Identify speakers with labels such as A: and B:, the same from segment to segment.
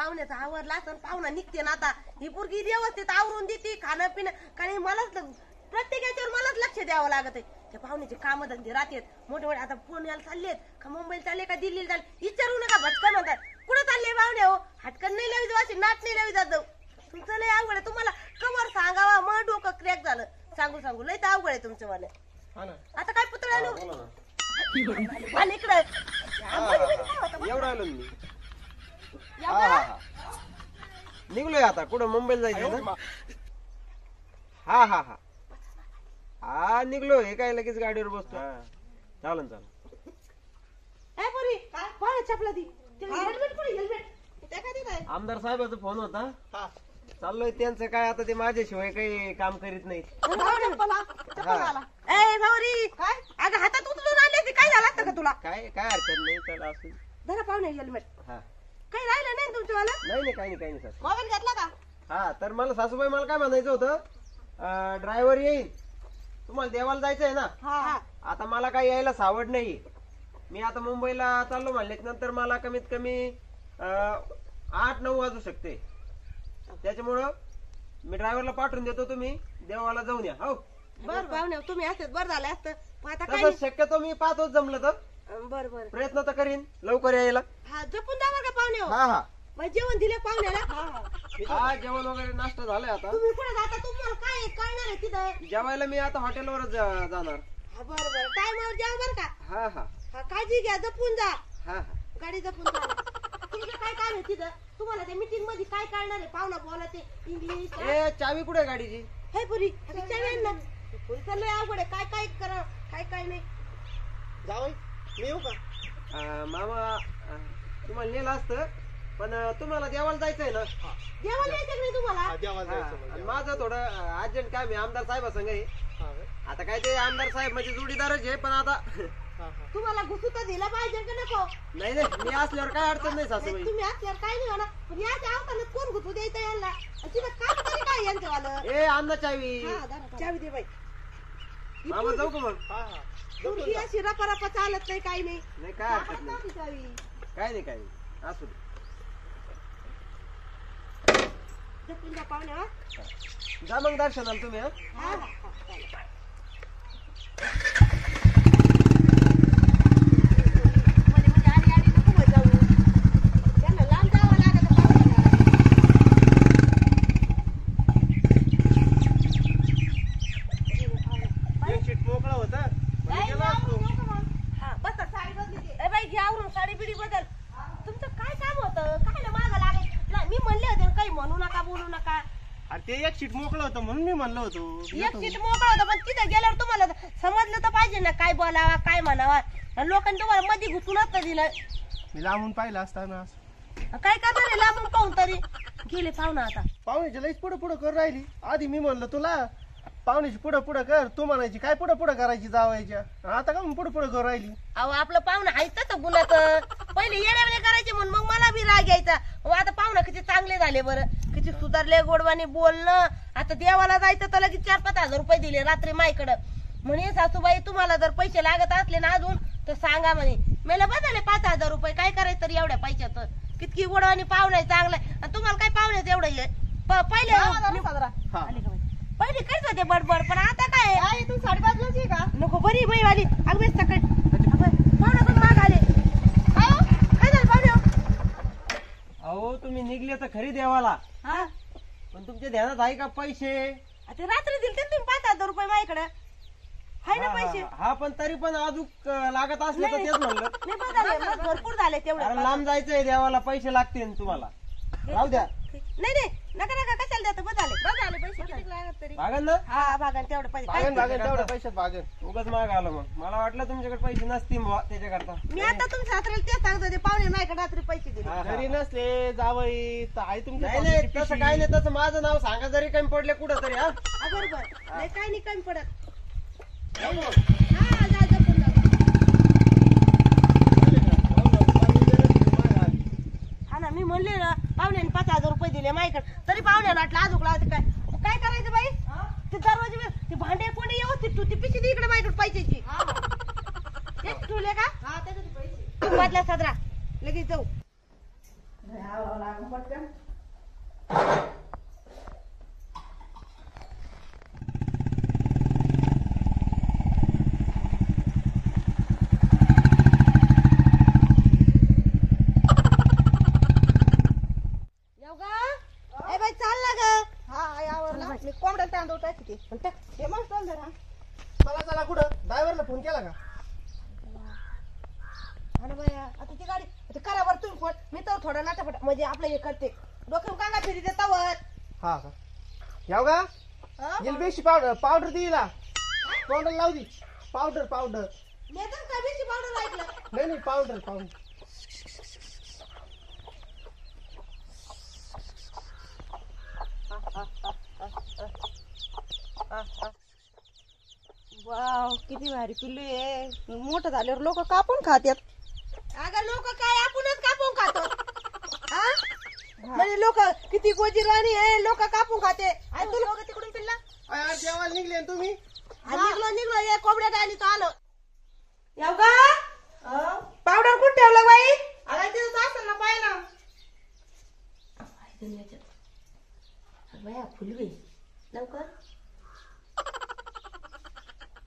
A: पाहुण्याचा आवरला असं पाहुणा निघते ना आता ही पोरगी व्यवस्थित आवरून देते खाणं पिणं कारण मलाच प्रत्येक याच्यावर मलाच लक्ष द्यावं लागत आहे त्या पाहुण्याचे काम धंदे राहतात मोठे मोठे आता पुण्याला चाललेत का मुंबईला चालले का दिल्लीला चालले विचारू नका भटकन म्हणतात कुठं चालले पाहुणे हो हटकन नाही लावी जाऊ अशी नाट नाही लावी जात जाऊ तुमचं लय अवघड आहे तुम्हाला कवर सांगावा मग डोकं क्रॅक झालं सांगू सांगू लय तर अवघड आहे तुमचं मला आता काय पुतळा इकडे
B: एवढं आलो मी निघलोय आता कुठं मुंबईला जायचं ना हा हा हा हा निघलो हे काय लगेच गाडीवर बसतो चालन आमदार साहेबाचा फोन होता चाललोय त्यांचं काय आता ते माझ्याशिवाय काही काम करीत नाही
A: हातात उचलून आले काय झालं असतं का तुला
B: काय काय हरकत नाही त्याला असं
A: धरा पाहुणे हेल्मेट काही राहिलं नाही तुमच्यावाला
B: नाही काही नाही सर
A: मोबाईल घेतला का
B: हा तर मला सासूबाई मला काय म्हणायचं होतं ड्रायव्हर येईल तुम्हाला देवाला जायचंय ना आता मला काही यायला सावड नाही मी आता मुंबईला चाललो म्हणले नंतर मला कमीत कमी 8-9 वाजू शकते त्याच्यामुळं मी ड्रायव्हरला पाठवून देतो तुम्ही देवाला जाऊन या हो
A: बर पाहुणे तुम्ही असत बरं झालं असतं आता
B: तसं शक्यतो मी 5 वाजता जमलं तर
A: बरं
B: प्रयत्न तर करीन लवकर यायला
A: हा जपून जा बरं का पाहुणे
B: हा हा
A: मग जेवण दिले पाहुण्याला
B: हा जेवण वगैरे नाश्ता झालाय आता
A: तुम्ही कुठे जाता तुम्हाला काय कळणार आहे तिथं
B: जेवायला मी आता हॉटेलवरच जाणार
A: बरं टायमावर जेवा बरं का
B: हा हा
A: काळजी घ्या जपून जा
B: हा
A: गाडी जपून जा तुमचं काय काम आहे तिथं तुम्हाला त्या मीटिंग मध्ये काय कळणार आहे पाहुणा बोला ते इंग्लिश
B: चावी कुठे गाडीची
A: हे पुरी चावी ना पुरी चाललंय अवघड आहे काय काय करा काय नाही
B: जावई मी येऊ का मामा तुम्हाला नेलं असतं पण तुम्हाला देवाला जायचंय ना
A: देवाला यायचं नाही तुम्हाला
B: माझं थोडं अर्जंट काम आहे आमदार साहेबा संग आता काय ते आमदार साहेब म्हणजे जोडीदारच आहे पण आता
A: तुम्हाला घुसू तर दिला पाहिजे का नको
B: नाही मी असल्यावर काय अडचण नाही सासूबाई
A: तुम्ही असल्यावर काय नाही होणार पण याच्या आवताना कोण घुसू द्यायचं यांना तिथं काम तरी काय यांचं वालं
B: ए अन्ना चावी
A: चावी दे बाई
B: मामा जाऊ का मग
A: अशी रपा चालत नाही काही
B: नाही काय हरकत नाही काय नाही असू दे जा मग दर्शनाला तुम्ही मोकळा होता
A: बाई घ्यावरून साडी बिडी बदल तुमचं काय काम होतं काय ना मागं लागायचं मी म्हणले होते काही म्हणू नका बोलू नका
B: अरे ते एक सीट मोकळं होतं म्हणून मी म्हणलं होतो
A: एक सीट मोकळं होतं पण तिथे गेल्यावर तुम्हाला समजलं तर पाहिजे ना काय बोलावा काय म्हणावा लोकांनी तुम्हाला मध्ये घुसूनच तर दिलं
B: मी लांबून पाहिलं असताना
A: काय करणार आहे लांबून पाहून तरी गेले पाहुणा आता
B: पाहुण्याची लईच पुढे पुढे कर राहिली आधी मी म्हणलं तुला पाहुण्याची पुढे पुढे कर तू म्हणायची काय पुढे पुढे करायची जावायच्या आता का पुढे पुढे कर राहिली
A: अहो आपलं पाहुणं आहेच गुन्ह्याचं पहिले येण्यावेळे करायचे म्हणून मग मला बी राग यायचा आता पाहुणं किती चांगले झाले बरं किती सुधारले गोडवाने बोलणं आता देवाला जायचं तर लगेच 4-5 हजार रुपये दिले रात्री माईकडं म्हणे सासूबाई तुम्हाला जर पैसे लागत असले ना अजून तर सांगा म्हणे मला बदलले 5,000 रुपये काय करायचं तर एवढ्या पैशात कितकी गोडवाने पाहुणे चांगलाय आणि तुम्हाला काय पाहुण्यात एवढं पहिले काहीच होते बडबड पण आता काय तू 5:30 का नको बरी बाई वाली अगदी सकाळी पाहुणा पण माग आले काय झालं पाहुणे
B: अहो तुम्ही निघले तर खरी देवाला पण तुमच्या ध्यानात आहे का पैसे
A: ते रात्री दिले तुम्ही 5,000 रुपये माझ्याकडे हाय ना पैसे
B: हा पण तरी पण अजून लागत असले तर तेच म्हणलं
A: भरपूर झाले तेवढे
B: लांब जायचंय देवाला पैसे लागतील तुम्हाला राहू द्या
A: नाही नका कशाला द्या बस झाले पैसे किती लागत तरी
B: भागन ना
A: हा भागन तेवढे पैसे
B: तेवढ्या पैशात भागन उगाच माग आलं मग मला वाटलं तुमच्याकडे पैसे नसतील त्याच्याकरता
A: मी आता तुमच्या सासऱ्याला तेच सांगत होते पाहुणे माझ्याकडे रात्री पैसे दिले
B: घरी नसले जावई तर आहे तुमच्या नाही तसं काय नाही तसं माझं नाव सांगा जरी कमी पडले कुठं तरी हा
A: बरोबर नाही काय नाही कमी पडत हा ना मी म्हणले ना पाहुण्याने 5,000 रुपये दिले माझ्याकडे तरी पाहुण्याला वाटलं आजूक लावते काय करायचं बाई ते दरवाजे ते भांडे कोणी व्यवस्थित तू ती पिशी दे इकडे माझ्याकडे पैशाची ठेवले का बदला सदरा लगेच जाऊ पटकन. येऊ का? ए बाई चाल ना ग.
C: हा यावर ना मी कोंबड्या तांदूळ टाकते हे मग चल जरा
B: चला चला कुठं ड्रायव्हरला फोन केला का?
A: अरे बाया आता ती गाडी आता करावर तुम्ही फोन मी तर थोडं नाटापट म्हणजे आपलं हे करते डोक्यावर कांगा फिरी देतावर.
B: हा का याव का एलबीसी पावडर दिला पावडर लाव दी पावडर
A: मी तर कधीची पावडर ऐकलं.
B: नाही पावडर
C: वाव किती भारी पिल्लू आहे मोठं झाल्यावर लोक कापून खात्यात.
A: अगं लोक काय आपणच कापून खातो. हा म्हणजे लोक किती गोजीरवाणी आहे लोक कापून खाते. आणि तू लोक तिकडून पिल्ला
B: जेवायला निघले ना तुम्ही?
A: निघलो ये कोंबड्या डाली तो आलो. येऊ का? पावडर कुठे ठेवलं बाई? अरे तिथं असेल ना पाहिजे ना. बाया फुलवी लवकर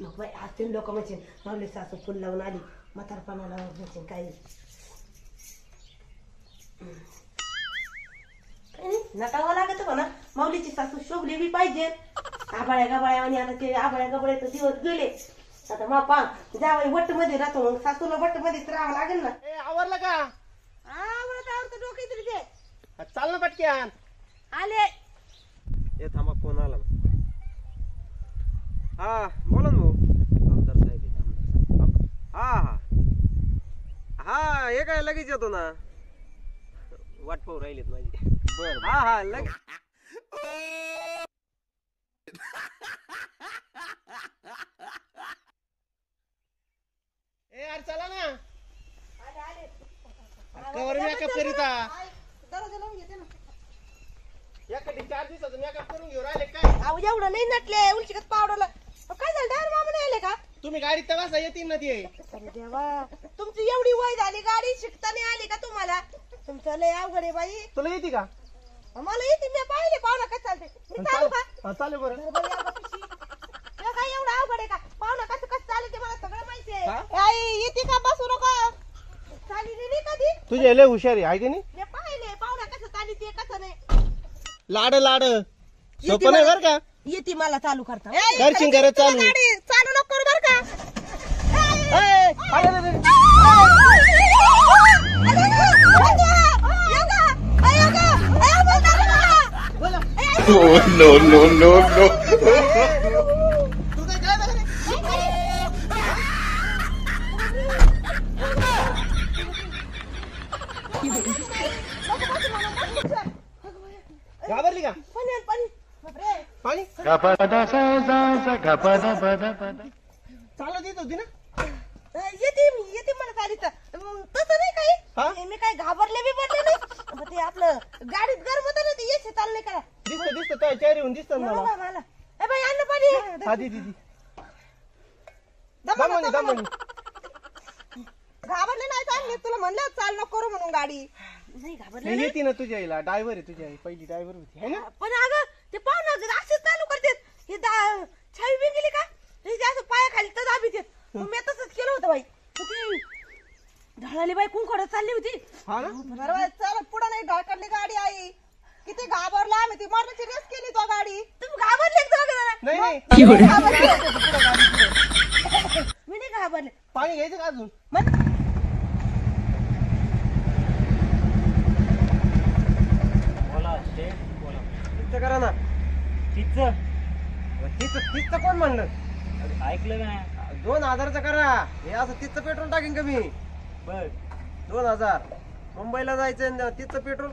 A: नको बाई आज ते लोक म्हणजे माऊली सासू फुल लावून आली म्हातारपणाला म्हणजे काही नटावं लागत म्हणा. माऊलीची सासू शोभली बी पाहिजे. आबाळ्या गबाळ्या आणि आता ते आबाळ्या गबाळ्याचे दिवस गेले. आता मापा जावई वट्ट मध्ये राहतो मग सासूला वट्ट मध्येच राहावं लागेल ना.
B: आवरलं का?
A: आवडत डोके तरी ते
B: चाल ना पटक्यान.
A: आले.
B: हे थांबा फोन आला. हा बोला ना भाऊ. आमदार साहेब हा हे काय लगेच येतो ना. वाट पाहू राहिलेत माझी. बर हा लगेच. ए यार चला ना. कवर मेकअप करीता
C: दरवाजा लावून घेते ना.
B: याकडे 4 दिवसाचं मेकअप करून घेऊ राहिले काय?
A: अहो एवढं नाही नटले उलचिकत पावडरला. काय झालं डायरेक्ट मामून आले का?
B: तुम्ही गाडीत तर बसा येतील ना ते.
A: अरे देवा तुमची एवढी वय झाली गाडी शिकता नाही आली का तुम्हाला? तुमचं लय अवघड आहे बाई.
B: तुला येते का?
A: मला येते मी पाहिले पाहुणा कसं चालते. मी चालू का?
B: चालेल बरं.
A: तुला काय एवढं अवघड आहे का? पाहुणा कसं चालते मला सगळं माहिती आहे.
C: आई येते का बसू नका.
A: चाली नाही कधी
B: तुझे लय हुशारी आहे की नाही?
A: मी पाहिले पाहुणा कसं चालते कसं नाही.
B: लाड सोपं नाही बर का?
A: येते मला चालू करता.
B: करशील करत चालू.
C: गाडी चालू नको करू बर का.
D: No.
B: घाबरली का? पाणी चालत येत होती ना.
A: येते मला चालीचं तसं नाही काही. मी काय घाबरले बी पडले नाही. ते आपलं गाडीत गरम होतं ना ते येते चालले करा.
B: दिसत तुझ्या चेहरे होऊन दिसत मला.
A: मला ए बाई अन्न पाणी.
B: हा दीदी दमनी
C: घाबरले नाही चाल. मी तुला म्हणलं चाल नको करू म्हणून गाडी.
A: नाही घाबरले
B: येते ना तुझ्या आईला. ड्रायव्हर आहे तुझ्या आई. पहिली ड्रायव्हर होती है ना.
A: पण अगं ते पाहुणा असेच चालू करतात. हे छावी बी गेली का ते असं पायाखाली तर दाबीत येत. मी तसंच केलं होतं बाई. ती ढळाली बाई कुंकड चालली होती.
B: हा ना.
C: बरोबर चल पुढे नाही ढळकडली गाडी आई. किती घाबरला आम्ही. ती मरणाची रेस केली तो गाडी.
A: तुम्ही घाबरले का दोघं जण?
B: नाही
A: मी नाही घाबरले.
B: पाणी घ्यायचं का अजून? तिचं करा ना. तिचं कोण म्हणलं?
E: ऐकलं नाही.
B: 2000चं करा. हे असं तिचं पेट्रोल टाकीन का मी?
E: बर
B: 2000 मुंबईला जायचं तिचं पेट्रोल.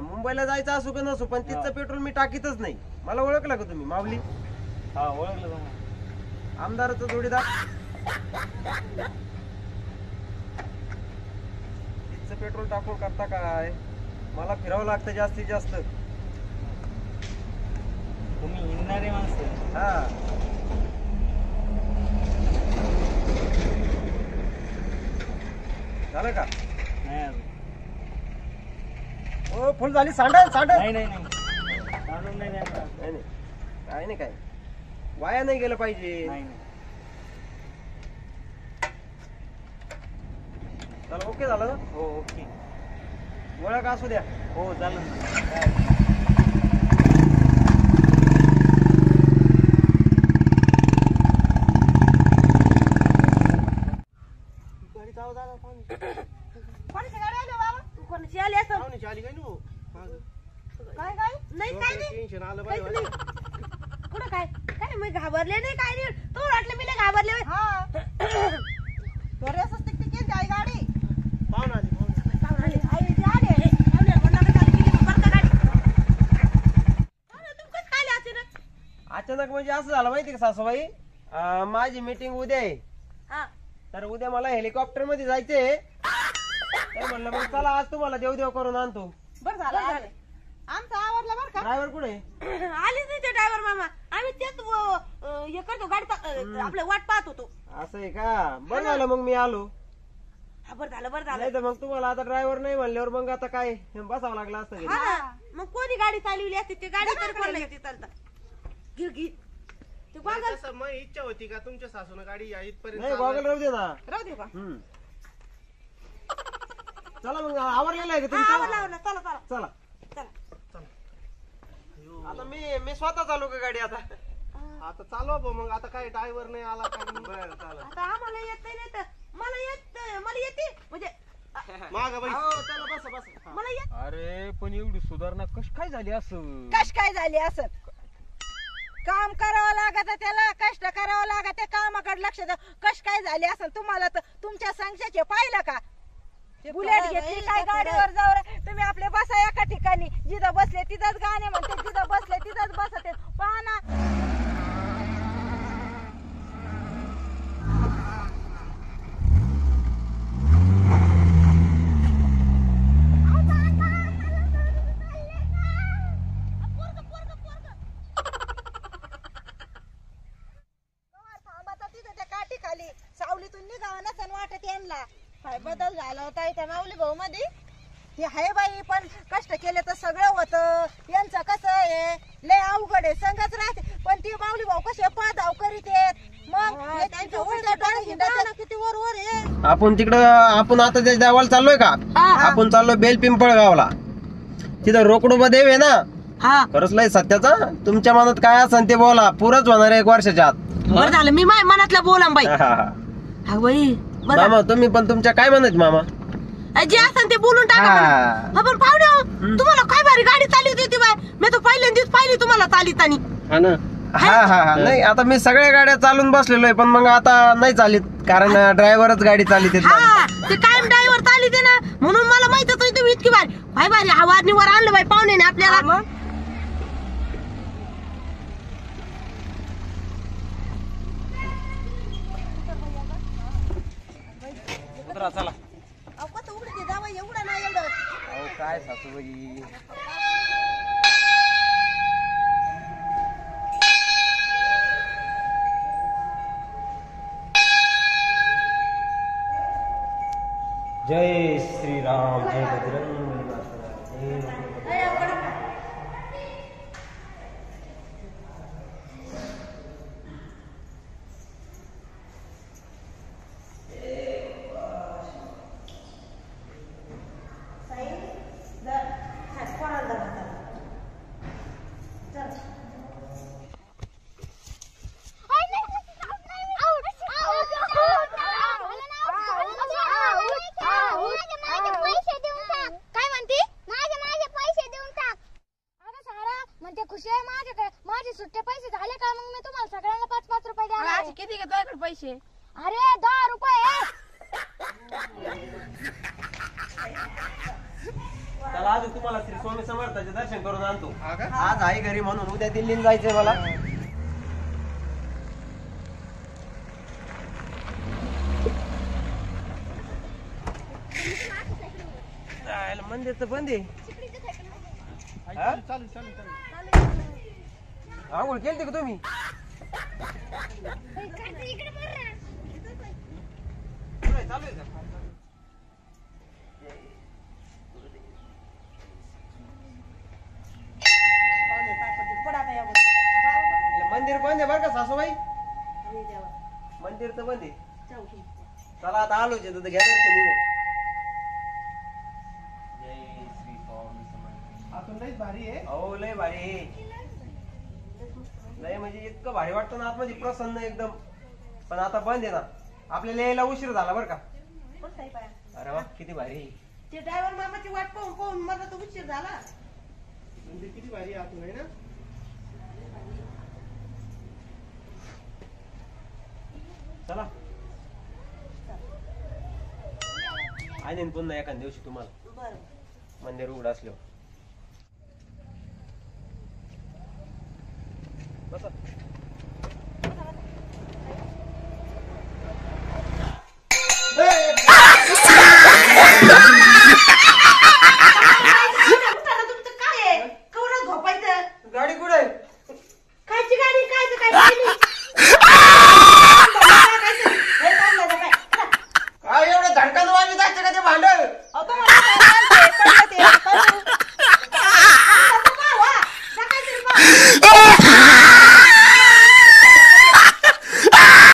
B: मुंबईला जायचं असू का नसू पण तिचं पेट्रोल मी टाकीतच नाही. मला ओळखलं का तुम्ही? माऊली
E: हा ओळखलं तुम्हाला.
B: आमदाराचा जोडीदार. तिचं पेट्रोल टाकून करता काय? मला फिरावं लागतं जास्तीत जास्त.
E: तुम्ही हिंडणारे माणसं.
B: हा झालं का?
E: नाही अजून.
B: ओ फुल झाली सांडल सांडल.
E: नाही नाही नाही काढून नाही देणार.
B: नाही नाही काय नाही काय वाया नाही गेलं पाहिजे.
E: नाही नाही
B: चला ओके झालं ना.
E: हो ओके
B: ओळख असू द्या.
E: हो झालं ना.
C: कोणाची गाडी आली हो बाबा?
A: कोणाची आली असं
C: काय काय
A: नाही काय नाही काहीच नाही. कुठं काय काय मी घाबरले नाही काय नाही. तू वाटलं मी नाही घाबरले होय.
C: हा तो रेसच टिक केली आई गाडी
A: पाहुणे आई इथे आले. पाहुणे कोणाला चालू केली बरं का गाडी. पाहुणे तुम्ही कसं काय आले अचानक?
B: अचानक म्हणजे असं झालं माहिती का सासूबाई, माझी मीटिंग उद्या आहे.
A: हा
B: तर उद्या मला हेलिकॉप्टर मध्ये जायचंय. तर म्हणलं मग चला आज तुम्हाला देव करून आणतो.
C: बरं झालं आले. आमचा आवडला बरं का.
B: ड्रायव्हर कुठे?
A: आलीच नाही ते ड्रायव्हर मामा. आम्ही तेच हे करतो गाडी आपलं वाट पाहत होतो.
B: असं आहे का? बरं झालं मग मी आलो.
A: हा बरं झालं बरं झालं.
B: नाही तर मग तुम्हाला आता ड्रायव्हर नाही म्हणल्यावर मग आता काय बसावं लागलं असतं घरी.
A: हा ना. मग कोणी गाडी चालवली असती ते गाडी तरी कोणाला येते चालता. घे घे ते गोगल.
D: तसं मग इच्छा होती का तुमच्या सासून गाडी या इथपर्यंत
B: नाही गॉगल राहू दे ना.
C: राहू दे का.
B: चला मग आवरलेलं आहे का
A: हा, आवरलं,
B: तुमचं?
A: आवरलं. चला चला
B: चला
A: चला.
B: आता मी स्वतः चालू का गाडी आता?
D: आता चालवा भाऊ मग आता काय ड्रायव्हर नाही आला काय नाही.
B: बरं चालेल.
A: आता आम्हाला येत नाही तर मला येते म्हणजे
D: माग बाई
B: हो, चला बसा बसा.
A: मला येत.
F: अरे पण एवढी सुधारणा कशी काय झाली असं?
C: कश काय झाली असं. काम करावं लागत त्याला, कष्ट करावं लागत त्या कामाकडे लक्ष द्या. कश काय झाली असं तुम्हाला तर तुमच्या संख्याचे पाहिलं का. बुलेट घेतली काय गाडीवर जाऊ तुम्ही आपले बसा एका ठिकाणी. जिथं बसले तिथंच गाणे म्हणते, जिथं बसले तिथंच बसते. पहा ना. खाली सावलीतून निघावं नसन वाटत यांना. काय बदल झाला होता त्या माऊली भाऊ मध्ये. हे आहे बाई पण कष्ट केले तर सगळं होतं. यांचं कसं आहे लय अवघड आहे संगच राहते. पण ती माऊली भाऊ कसे पाधाव करीत आहेत. मग हे त्यांच्या उलट्या डोळे हिंडतात. किती वर वर आहे.
B: आपण आता त्या देवाला चाललोय का? आपण चाललोय बेल पिंपळगावला. तिथं रोकडोबा देव आहे ना.
A: हा
B: खरंच लय सत्याचा. तुमच्या मनात काय असेल ते बोला. पुरंच होणार आहे 1 वर्षाच्या आत.
A: बरं झालं मी माझ्या मनातलं बोलम बाई. हा बाई बरं
B: मामा तुम्ही पण तुमच्या काय म्हणत मामा?
A: जे असेल ते बोलून टाका.
B: हा.
A: हा बरं पाहुणे हो, तुम्हाला काय भारी गाडी चालवत होती बाय. मी तर पहिल्यांदाच पाहिली तुम्हाला चालितानी.
B: हा नाही आता मी सगळ्या गाड्या चालून बसलेलो आहे. पण मग आता नाही चालित कारण ड्रायव्हरच गाडी चालित.
A: हा ते कायम ड्रायव्हर चालिते ना म्हणून मला माहितच नाही तुम्ही इतकी भारी. काय भारी आवाजनीवर आणलं बाई पाहुण्याने आपल्याला.
F: चला
A: अहो कसं उघडते जावं एवढं नाही एवढं.
B: अहो काय सासूबाई. जय श्रीराम जय बजरंग.
G: खुशी आहे माझ्याकडे. माझे सुट्टे पैसे झाले का मग मी तुम्हाला सगळ्यांना 5-5 रुपये द्यायला.
A: किती घेतो तुझ्याकडे पैसे?
G: अरे 10 रुपये.
B: चला आज तुम्हाला श्री स्वामी समर्थाचे दर्शन करून आणतो. आज आई घरी म्हणून उद्या दिल्लीला जायचंय मला. मंदिरचं बंद आहे.
D: चालू चालू चालू.
B: आंघोळ केली का तुम्ही? चालू आहे का? बंद आहे बरं का सासूबाई
A: अरे देवा
B: मंदिर तर बंद आहे
A: जाऊ दे.
B: चला आता आलोच आहे, तर घ्या दर्शन इथं.
E: जय श्री स्वामी समर्थ.
D: आतून लईच भारी आहे.
B: अहो लय भारी आहे. लय म्हणजे इतकं भारी वाटतं ना आतमध्ये प्रसन्न एकदम. पण आता बंद आहे ना, आपल्याला यायला उशीर झाला बरं का.
A: बरं साहेब आहे.
B: अरे वा किती भारी आहे.
A: ते ड्रायव्हर मामाची वाट पाहून पाहून मला तर उशीर झाला.
D: म्हणजे किती भारी आहे आतून आहे ना.
B: चला आणीन पुन्हा एखाद्या दिवशी तुम्हाला
A: बरं
B: मंदिर उघड असल्यावर. बसा